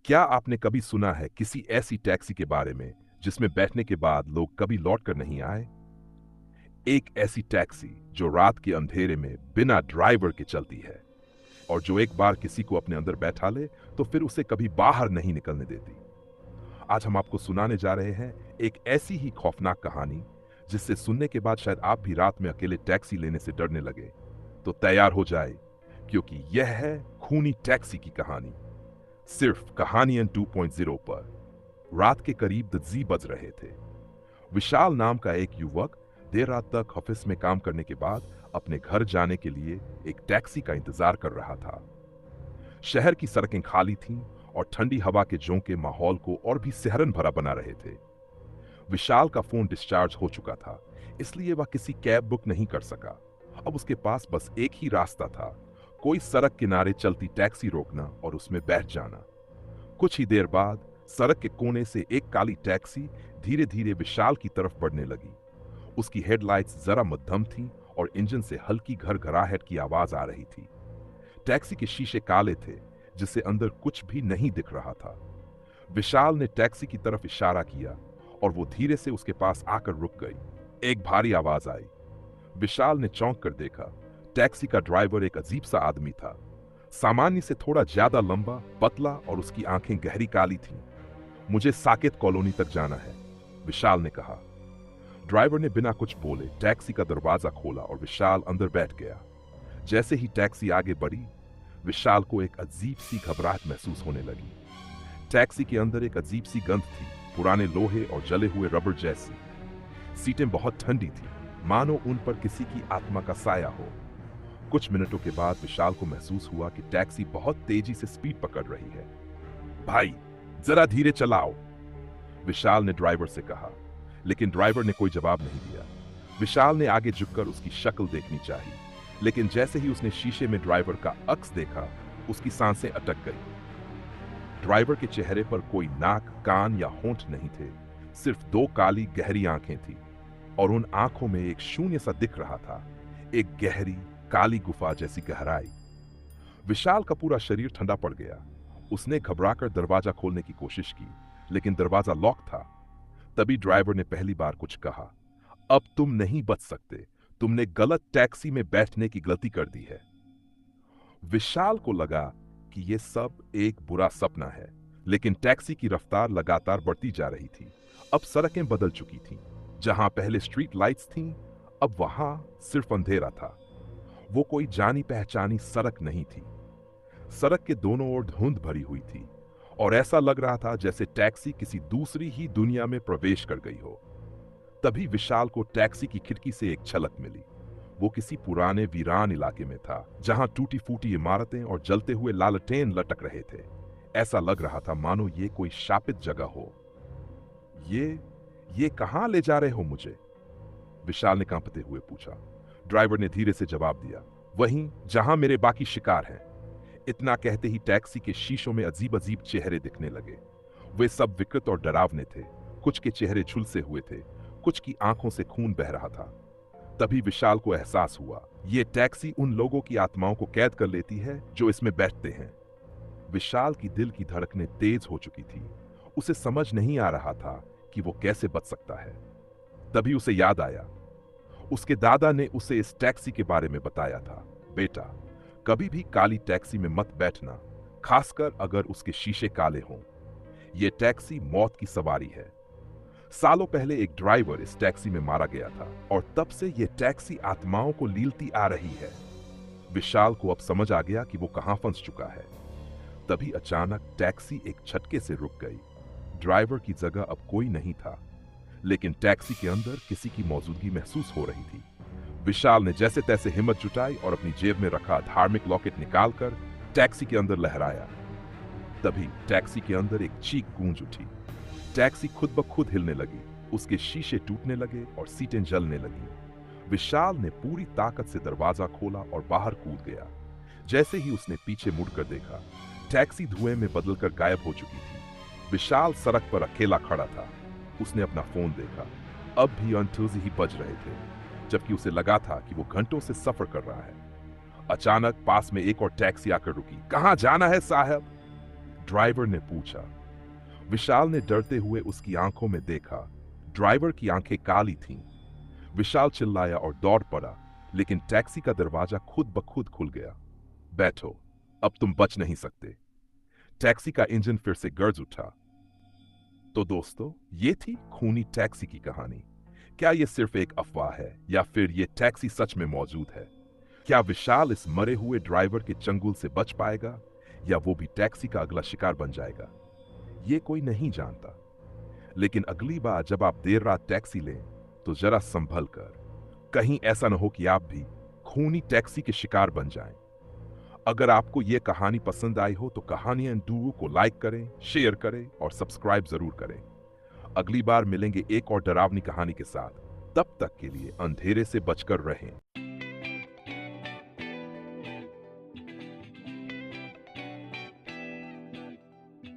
क्या आपने कभी सुना है किसी ऐसी टैक्सी के बारे में जिसमें बैठने के बाद लोग कभी लौट कर नहीं आए? एक ऐसी टैक्सी जो रात के अंधेरे में बिना ड्राइवर के चलती है और जो एक बार किसी को अपने अंदर बैठा ले तो फिर उसे कभी बाहर नहीं निकलने देती। आज हम आपको सुनाने जा रहे हैं एक ऐसी ही खौफनाक कहानी जिससे सुनने के बाद शायद आप भी रात में अकेले टैक्सी लेने से डरने लगे। तो तैयार हो जाए, क्योंकि यह है खूनी टैक्सी की कहानी, सिर्फ कहानियन 2.0 पर। रात के करीब 10 बज रहे थे। विशाल नाम का एक युवक देर रात तक ऑफिस में काम करने के बाद अपने घर जाने के लिए एक टैक्सी का इंतजार कर रहा था। शहर की सड़कें खाली थीं और ठंडी हवा के झोंके माहौल को और भी सिहरन भरा बना रहे थे। विशाल का फोन डिस्चार्ज हो चुका था, इसलिए वह किसी कैब बुक नहीं कर सका। अब उसके पास बस एक ही रास्ता था, कोई सड़क किनारे चलती टैक्सी रोकना और उसमें बैठ जाना। कुछ ही देर बाद सड़क के कोने से एक काली टैक्सी धीरे धीरे विशाल की तरफ बढ़ने लगी। उसकी हेडलाइट्स जरा मध्यम थीं और इंजन से हल्की घरघराहट की आवाज आ रही थी। टैक्सी के शीशे काले थे, जिससे अंदर कुछ भी नहीं दिख रहा था। विशाल ने टैक्सी की तरफ इशारा किया और वो धीरे से उसके पास आकर रुक गई। एक भारी आवाज आई। विशाल ने चौंक कर देखा। टैक्सी का ड्राइवर एक अजीब सा आदमी था, सामान्य से थोड़ा ज्यादा लंबा, पतला और उसकी आंखें गहरी काली थीं। मुझे साकेत कॉलोनी तक जाना है, विशाल ने कहा। ड्राइवर ने बिना कुछ बोले टैक्सी का दरवाजा खोला और विशाल अंदर बैठ गया। जैसे ही टैक्सी आगे बढ़ी, विशाल को एक अजीब सी घबराहट महसूस होने लगी। टैक्सी के अंदर एक अजीब सी गंध थी, पुराने लोहे और जले हुए रबर जैसी। सीटें बहुत ठंडी थी, मानो उन पर किसी की आत्मा का साया हो। कुछ मिनटों के बाद विशाल को महसूस हुआ कि टैक्सी बहुत तेजी से स्पीड पकड़ रही है। भाई, जरा धीरे चलाओ, विशाल ने ड्राइवर से कहा, लेकिन ड्राइवर ने कोई जवाब नहीं दिया। विशाल ने आगे झुककर उसकी शक्ल देखनी चाहिए, लेकिन जैसे ही उसने शीशे में ड्राइवर का अक्स देखा, उसकी सांसें अटक गई। ड्राइवर के चेहरे पर कोई नाक, कान या होंठ नहीं थे, सिर्फ दो काली गहरी आंखें थी और उन आंखों में एक शून्य सा दिख रहा था, एक गहरी काली गुफा जैसी गहराई। विशाल का पूरा शरीर ठंडा पड़ गया। उसने घबराकर दरवाजा खोलने की कोशिश की, लेकिन दरवाजा लॉक था। तभी ड्राइवर ने पहली बार कुछ कहा, अब तुम नहीं बच सकते, तुमने गलत टैक्सी में बैठने की गलती कर दी है। विशाल को लगा कि यह सब एक बुरा सपना है, लेकिन टैक्सी की रफ्तार लगातार बढ़ती जा रही थी। अब सड़कें बदल चुकी थीं। जहां पहले स्ट्रीट लाइट्स थीं, अब वहां सिर्फ अंधेरा था। वो कोई जानी पहचानी सड़क नहीं थी। सड़क के दोनों ओर धुंध भरी हुई थी और ऐसा लग रहा था जैसे टैक्सी किसी दूसरी ही दुनिया में प्रवेश कर गई हो। तभी विशाल को टैक्सी की खिड़की से एक झलक मिली। वो किसी पुराने वीरान इलाके में था, जहां टूटी फूटी इमारतें और जलते हुए लालटेन लटक रहे थे। ऐसा लग रहा था मानो ये कोई शापित जगह हो। ये कहां ले जा रहे हो मुझे? विशाल ने कांपते हुए पूछा। ड्राइवर ने धीरे से जवाब दिया, वहीं जहां मेरे बाकी शिकार हैं। इतना कहते ही टैक्सी के शीशों में अजीब अजीब चेहरे दिखने लगे। वे सब विकृत और डरावने थे। कुछ के चेहरे झुलसे हुए थे, कुछ की आंखों से खून बह रहा था। तभी विशाल को एहसास हुआ, ये टैक्सी उन लोगों की आत्माओं को कैद कर लेती है जो इसमें बैठते हैं। विशाल की दिल की धड़कनें तेज हो चुकी थी। उसे समझ नहीं आ रहा था कि वो कैसे बच सकता है। तभी उसे याद आया, उसके दादा ने उसे इस टैक्सी के बारे में बताया था। बेटा, कभी भी काली टैक्सी में मत बैठना, खासकर अगर उसके शीशे काले हों। यह टैक्सी मौत की सवारी है। सालों पहले एक ड्राइवर इस टैक्सी में मारा गया था और तब से यह टैक्सी आत्माओं को लीलती आ रही है। विशाल को अब समझ आ गया कि वो कहां फंस चुका है। तभी अचानक टैक्सी एक झटके से रुक गई। ड्राइवर की जगह अब कोई नहीं था, लेकिन टैक्सी के अंदर किसी की मौजूदगी महसूस हो रही थी। विशाल ने जैसे तैसे हिम्मत जुटाई और अपनी जेब में रखा धार्मिक लॉकेट निकालकर टैक्सी के अंदर लहराया। तभी टैक्सी के अंदर एक चीख गूंज उठी। टैक्सी खुद ब खुद हिलने लगी, उसके शीशे टूटने लगे और सीटें जलने लगी। विशाल ने पूरी ताकत से दरवाजा खोला और बाहर कूद गया। जैसे ही उसने पीछे मुड़कर देखा, टैक्सी धुएं में बदलकर गायब हो चुकी थी। विशाल सड़क पर अकेला खड़ा था। उसने अपना फोन देखा। अब भी अंठोजी ही बज रहे थे, जबकि उसे लगा था कि वो घंटों से सफर कर रहा है। अचानक पास में एक और टैक्सी आकर रुकी। कहां जाना है साहब? ड्राइवर ने पूछा। विशाल ने डरते हुए उसकी आंखों में देखा। ड्राइवर की आंखें काली थीं। विशाल चिल्लाया और दौड़ पड़ा, लेकिन टैक्सी का दरवाजा खुद ब खुद खुल गया। बैठो, अब तुम बच नहीं सकते। टैक्सी का इंजन फिर से गर्ज उठा। तो दोस्तों, ये थी खूनी टैक्सी की कहानी। क्या ये सिर्फ एक अफवाह है या फिर ये टैक्सी सच में मौजूद है? क्या विशाल इस मरे हुए ड्राइवर के चंगुल से बच पाएगा या वो भी टैक्सी का अगला शिकार बन जाएगा? ये कोई नहीं जानता। लेकिन अगली बार जब आप देर रात टैक्सी लें तो जरा संभल कर। कहीं ऐसा न हो कि आप भी खूनी टैक्सी के शिकार बन जाएं। अगर आपको यह कहानी पसंद आई हो तो कहानियां डुओ को लाइक करें, शेयर करें और सब्सक्राइब जरूर करें। अगली बार मिलेंगे एक और डरावनी कहानी के साथ। तब तक के लिए अंधेरे से बचकर रहें।